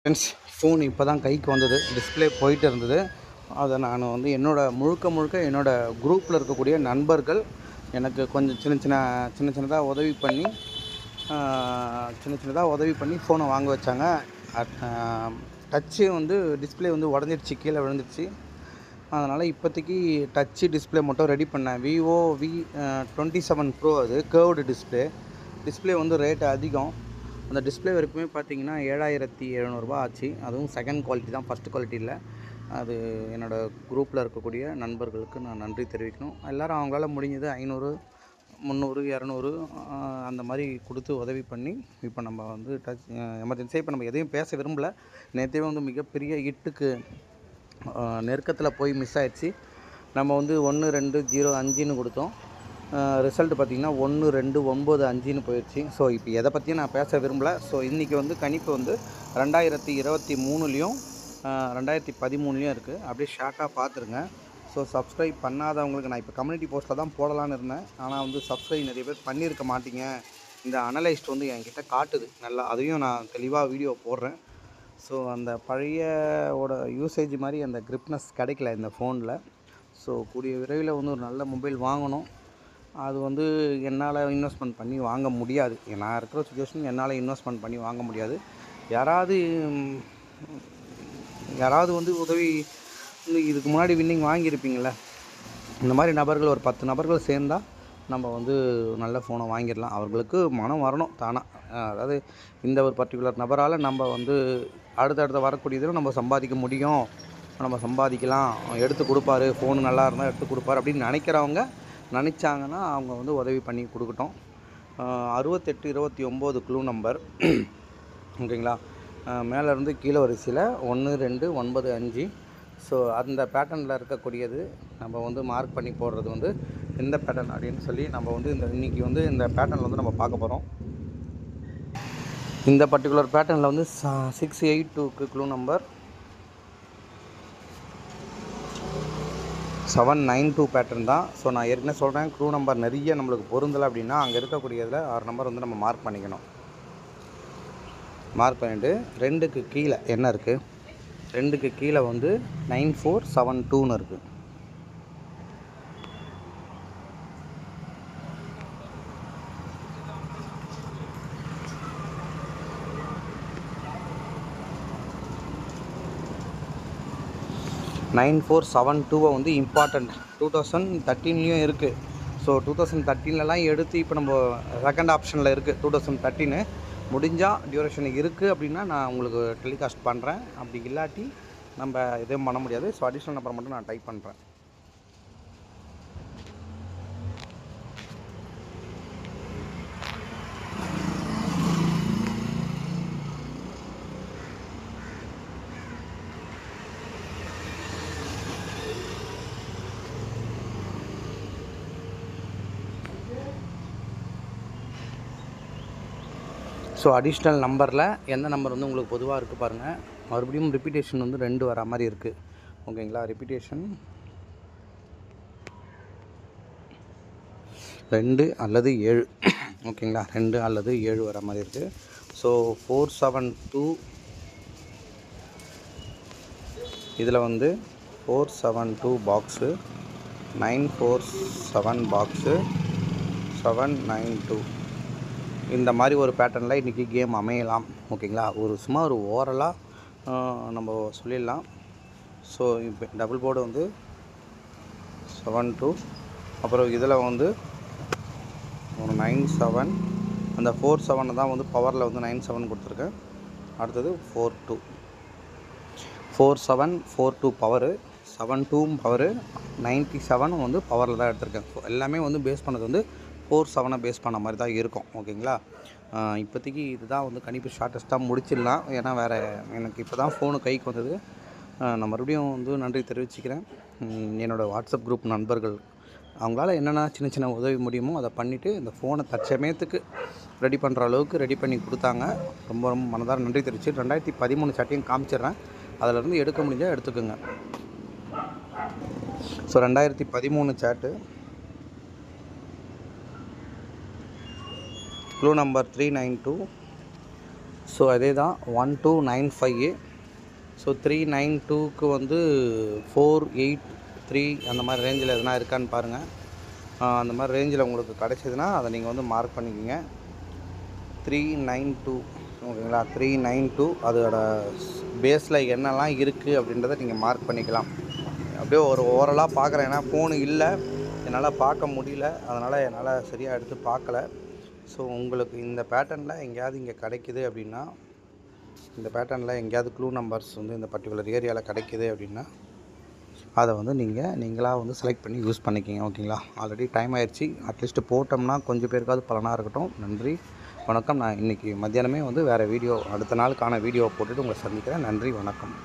Friends, phone இப்போ தான் கைக்கு வந்தது. டிஸ்பிளே போயிட்டு இருந்தது. அதை நான் வந்து முழுக்க என்னோடய குரூப்பில் இருக்கக்கூடிய நண்பர்கள் எனக்கு கொஞ்சம் சின்னதாக உதவி பண்ணி ஃபோனை வாங்க வச்சாங்க. டச்சு வந்து டிஸ்பிளே வந்து உடஞ்சிடுச்சு, கீழே விழுந்துடுச்சு. அதனால் இப்போதைக்கு டச்சு டிஸ்பிளே மட்டும் ரெடி பண்ணேன். Vivo V27 Pro. அது கேர்வ்டு டிஸ்பிளே வந்து ரேட்டு அதிகம். அந்த டிஸ்பிளே வரைக்குமே பார்த்தீங்கன்னா 7700 ஆச்சு. அதுவும் செகண்ட் குவாலிட்டி தான், ஃபஸ்ட் குவாலிட்டி இல்லை. அது என்னோடய குரூப்பில் இருக்கக்கூடிய நண்பர்களுக்கு நான் நன்றி தெரிவிக்கணும். எல்லோரும் அவங்களால முடிஞ்சது 500, 300, 200 அந்த மாதிரி கொடுத்து உதவி பண்ணி இப்போ நம்ம வந்து எமர்ஜென்சியாக இப்போ நம்ம எதையும் பேச விரும்பலை. நேற்றே வந்து மிகப்பெரிய ஹிட்டுக்கு நெருக்கத்தில் போய் மிஸ் ஆயிடுச்சு. நம்ம வந்து 1205 கொடுத்தோம். ரிசல்ட் பார்த்திங்கன்னா 1295 போயிடுச்சு. ஸோ இப்போ எதை பற்றியும் நான் பேச விரும்பலை. ஸோ இன்றைக்கி வந்து கணிப்பு வந்து 2023லேயும் 2013லேயும் இருக்குது. அப்படியே ஷார்ட்டாக பார்த்துருங்க. ஸோ சப்ஸ்கிரைப் பண்ணாதவங்களுக்கு நான் இப்போ கம்யூனிட்டி போஸ்ட்டில் தான் போடலான்னு இருந்தேன். ஆனால் வந்து சப்ஸ்கிரைப் நிறைய பேர் பண்ணியிருக்க மாட்டீங்க. இந்த அனலைஸ்ட் வந்து என்கிட்ட காட்டுது நல்லா. அதையும் நான் தெளிவாக வீடியோ போடுறேன். ஸோ அந்த பழையோட யூசேஜ் மாதிரி அந்த கிரிப்னஸ் கிடைக்கல இந்த ஃபோனில். ஸோ கூடிய விரைவில் வந்து ஒரு நல்ல மொபைல் வாங்கணும். அது வந்து என்னால் இன்வெஸ்ட்மெண்ட் பண்ணி வாங்க முடியாது. நான் இருக்கிற சுச்சுவேஷன் என்னால் இன்வெஸ்ட்மெண்ட் பண்ணி வாங்க முடியாது. யாராவது வந்து உதவி, இதுக்கு முன்னாடி வின்னிங் வாங்கியிருப்பீங்கள, இந்த மாதிரி நபர்கள் ஒரு 10 நபர்கள் சேர்ந்தால் நம்ம வந்து நல்ல ஃபோனை வாங்கிடலாம். அவர்களுக்கு மனம் வரணும் தானாக. அதாவது இந்த ஒரு பர்டிகுலர் நபரால் நம்ம வந்து அடுத்தடுத்த வரக்கூடியதில் நம்ம சம்பாதிக்க முடியும், நம்ம சம்பாதிக்கலாம், எடுத்து கொடுப்பாரு, ஃபோனு நல்லா இருந்தால் எடுத்து கொடுப்பாரு அப்படின்னு நினச்சாங்கன்னா அவங்க வந்து உதவி பண்ணி கொடுக்கட்டும். 6829 க்ளூ நம்பர். ஓகேங்களா? மேலேருந்து கீழே வரிசையில் 1 2 9 5. ஸோ அந்த பேட்டர்னில் இருக்கக்கூடியது நம்ம வந்து மார்க் பண்ணி போடுறது வந்து எந்த பேட்டர்ன் அப்படின்னு சொல்லி நம்ம வந்து இன்றைக்கி வந்து இந்த பேட்டர்னில் வந்து நம்ம பார்க்க போகிறோம். இந்த பர்டிகுலர் பேட்டர்னில் வந்து 682க்கு க்ளூ நம்பர் 792 பேட்டர்ன் தான். ஸோ நான் ஏற்கனவே சொல்கிறேன், க்ளூ நம்பர் நிறைய நம்மளுக்கு பொருந்தலை அப்படின்னா அங்கே இருக்கக்கூடியதில் 6 நம்பர் வந்து நம்ம மார்க் பண்ணிக்கணும். மார்க் பண்ணிவிட்டு 2க்கு கீழே என்ன இருக்குது, 2க்கு கீழே வந்து 9472ன்னு இருக்குது. வந்து இம்பார்ட்டண்ட். 2013லேயும் இருக்குது. ஸோ 2013லலாம் எடுத்து இப்போ நம்ம செகண்ட் ஆப்ஷனில் இருக்குது 2013. முடிஞ்சால் டியூரேஷன் இருக்குது அப்படின்னா நான் உங்களுக்கு டெலிகாஸ்ட் பண்ணுறேன். அப்படி இல்லாட்டி நம்ம எதுவும் பண்ண முடியாது. ஸோ அடிஷ்னல் நம்பர் மட்டும் நான் டைப் பண்ணுறேன். ஸோ அடிஷ்னல் நம்பரில் எந்த நம்பர் வந்து உங்களுக்கு பொதுவாக இருக்குது பாருங்கள். மறுபடியும் ரிப்பீட்டேஷன் வந்து 2 வர மாதிரி இருக்குது. ஓகேங்களா? ரிப்பீட்டேஷன் 2 அல்லது 7. ஓகேங்களா? 2 அல்லது 7 வர மாதிரி இருக்குது. ஸோ 472 இதில் வந்து 472 பாக்ஸு, 947 பாக்ஸு, 792 இந்த மாதிரி ஒரு பேட்டர்னில் இன்றைக்கி கேம் அமையலாம். ஓகேங்களா? சும்மா ஒரு ஓரலாக நம்ம சொல்லிடலாம். ஸோ இப்போ டபுள் போர்டு வந்து 72, அப்புறம் இதில் வந்து ஒரு 97, அந்த 47 தான் வந்து பவரில் வந்து 97 கொடுத்துருக்கேன். அடுத்தது 4742 பவரு, 72 பவரு, 97 வந்து பவரில் தான் எடுத்திருக்கேன். எல்லாமே வந்து பேஸ் பண்ணது வந்து 47 பேஸ் பண்ண மாதிரி தான் இருக்கும். ஓகேங்களா? இப்போதைக்கு இதுதான் வந்து கணிப்பு ஷார்ட்டஸ்ட்டாக முடிச்சிடலாம். ஏன்னா வேறு எனக்கு இப்போ தான் ஃபோனு கைக்கு வந்தது. நான் மறுபடியும் வந்து நன்றி தெரிவிச்சுக்கிறேன். என்னோடய வாட்ஸ்அப் குரூப் நண்பர்கள் அவங்களால என்னென்ன சின்ன உதவி முடியுமோ அதை பண்ணிவிட்டு இந்த ஃபோனை தற்சமயத்துக்கு ரெடி பண்ணுற அளவுக்கு ரெடி பண்ணி கொடுத்தாங்க. ரொம்ப மனதார நன்றி தெரிவிச்சு 2013 சாட்டையும் காமிச்சிடுறேன். அதிலேருந்து எடுக்க முடிஞ்சால் எடுத்துக்கோங்க. ஸோ 2013 சாட்டு க்ளூ நம்பர் 392 ஸோ அதே தான் 1295A. ஸோ 392க்கு வந்து 483 அந்த மாதிரி ரேஞ்சில் எதுனா இருக்கான்னு பாருங்கள். அந்த மாதிரி ரேஞ்சில் உங்களுக்கு கிடச்சிதுன்னா அதை நீங்கள் வந்து மார்க் பண்ணிக்கிங்க. 392 ஓகேங்களா. 392 அதோட பேஸில் என்னெல்லாம் இருக்குது அப்படின்றத நீங்கள் மார்க் பண்ணிக்கலாம். அப்படியே ஒரு ஓவரலாக பார்க்குறேன். ஏன்னா ஃபோனு இல்லை, என்னால் பார்க்க முடியல, அதனால் என்னால் சரியாக எடுத்து பார்க்கல. ஸோ உங்களுக்கு இந்த பேட்டர்னில் எங்கேயாவது இங்கே கிடைக்கிது அப்படின்னா, இந்த பேட்டர்னில் எங்கேயாவது க்ளூ நம்பர்ஸ் வந்து இந்த பர்டிகுலர் ஏரியாவில் கிடைக்கிது அப்படின்னா அதை வந்து நீங்களாக வந்து செலக்ட் பண்ணி யூஸ் பண்ணிக்கிங்க. ஓகேங்களா. ஆல்ரெடி டைம் ஆயிடுச்சு. அட்லீஸ்ட்டு போட்டோம்னா கொஞ்சம் பேருக்காவது பலனாக இருக்கட்டும். நன்றி, வணக்கம். நான் இன்றைக்கி மத்தியானமே வந்து வேறு வீடியோ, அடுத்த நாளுக்கான வீடியோவை போட்டுட்டு உங்களை சந்திக்கிறேன். நன்றி, வணக்கம்.